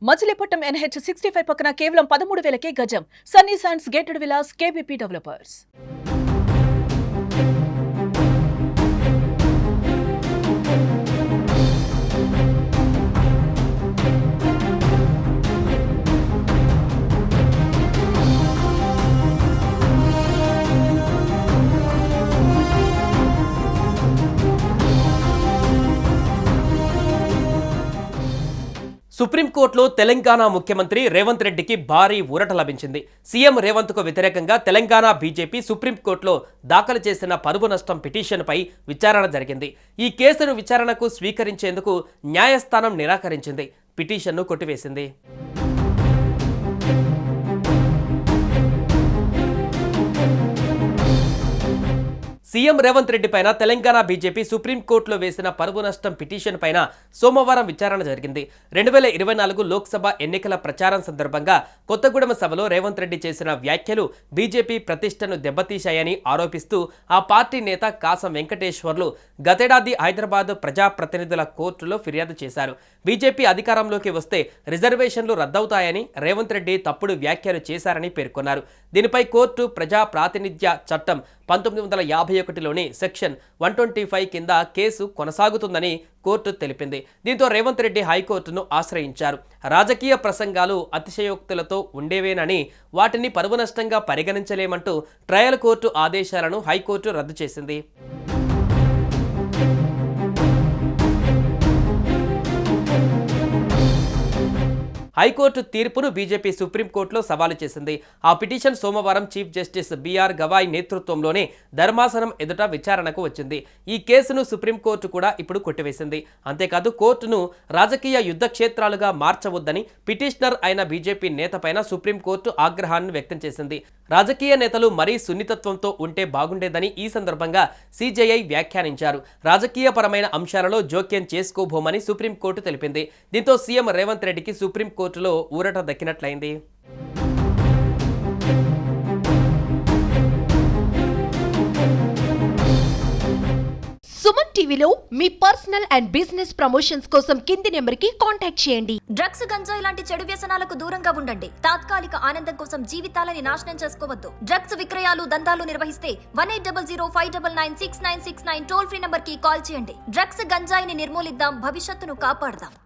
Machilipatnam NH 65 పక్కన కేవలం 13,000కే గజం. Sunny sands gated Vilas KBP developers. సుప్రీంకోర్టులో తెలంగాణ ముఖ్యమంత్రి రేవంత్ రెడ్డికి భారీ ఊరట లభించింది. సీఎం రేవంత్కు వ్యతిరేకంగా తెలంగాణ బీజేపీ సుప్రీంకోర్టులో దాఖలు చేసిన పరువు నష్టం పిటిషన్పై విచారణ జరిగింది. ఈ కేసును విచారణకు స్వీకరించేందుకు న్యాయస్థానం నిరాకరించింది. పిటిషన్ను కొట్టివేసింది. సీఎం రేవంత్ రెడ్డి పైన తెలంగాణ బీజేపీ సుప్రీంకోర్టులో వేసిన పరువు నష్టం పిటిషన్ పైన సోమవారం విచారణ జరిగింది. 2024 లోక్సభ ఎన్నికల ప్రచారం సందర్భంగా కొత్తగూడెం సభలో రేవంత్ రెడ్డి చేసిన వ్యాఖ్యలు బీజేపీ ప్రతిష్టను దెబ్బతీశాయని ఆరోపిస్తూ ఆ పార్టీ నేత కాసం వెంకటేశ్వర్లు గతేడాది హైదరాబాద్ ప్రజాప్రతినిధుల కోర్టులో ఫిర్యాదు చేశారు. బీజేపీ అధికారంలోకి వస్తే రిజర్వేషన్లు రద్దవుతాయని రేవంత్ రెడ్డి తప్పుడు వ్యాఖ్యలు చేశారని పేర్కొన్నారు. దీనిపై కోర్టు ప్రజా ప్రాతినిధ్య చట్టం 1951లోని సెక్షన్ 125 కింద కేసు కొనసాగుతుందని కోర్టు తెలిపింది. దీంతో రేవంత్ రెడ్డి హైకోర్టును ఆశ్రయించారు. రాజకీయ ప్రసంగాలు అతిశయోక్తులతో ఉండేవేనని, వాటిని పరువు నష్టంగా పరిగణించలేమంటూ ట్రయల్ కోర్టు ఆదేశాలను హైకోర్టు రద్దు చేసింది. హైకోర్టు తీర్పును బీజేపీ సుప్రీంకోర్టులో సవాలు చేసింది. ఆ పిటిషన్ సోమవారం చీఫ్ జస్టిస్ బిఆర్ గవాయ్ నేతృత్వంలోనే ధర్మాసనం ఎదుట విచారణకు వచ్చింది. ఈ కేసును సుప్రీంకోర్టు కూడా ఇప్పుడు కొట్టివేసింది. అంతేకాదు కోర్టును రాజకీయ యుద్ధ క్షేత్రాలుగా మార్చవద్దని పిటిషనర్ అయిన బీజేపీ నేతపైన సుప్రీంకోర్టు ఆగ్రహాన్ని వ్యక్తం చేసింది. రాజకీయ నేతలు మరీ సున్నితత్వంతో ఉంటే బాగుండేదని ఈ సందర్భంగా సిజేఐ వ్యాఖ్యానించారు. రాజకీయపరమైన అంశాలలో జోక్యం చేసుకోబోమని సుప్రీంకోర్టు తెలిపింది. దీంతో సీఎం రేవంత్ రెడ్డికి సుప్రీంకోర్టులో ఊరట దక్కినట్లయింది. సుమన్ టీవీలో మీ పర్సనల్ అండ్ బిజినెస్ ప్రమోషన్స్ కోసం కింది నెంబర్కి కాంటాక్ట్ చేయండి. డ్రగ్స్, గంజాయి లాంటి చెడు వ్యసనాలకు దూరంగా ఉండండి. తాత్కాలిక ఆనందం కోసం జీవితాలని నాశనం చేసుకోవద్దు. డ్రగ్స్ విక్రయాలు, దందాలు నిర్వహిస్తే 180059969969 టోల్ ఫ్రీ నంబర్ కి కాల్ చేయండి. డ్రగ్స్, గంజాయిని నిర్మూలిద్దాం, భవిష్యత్తును కాపాడదాం.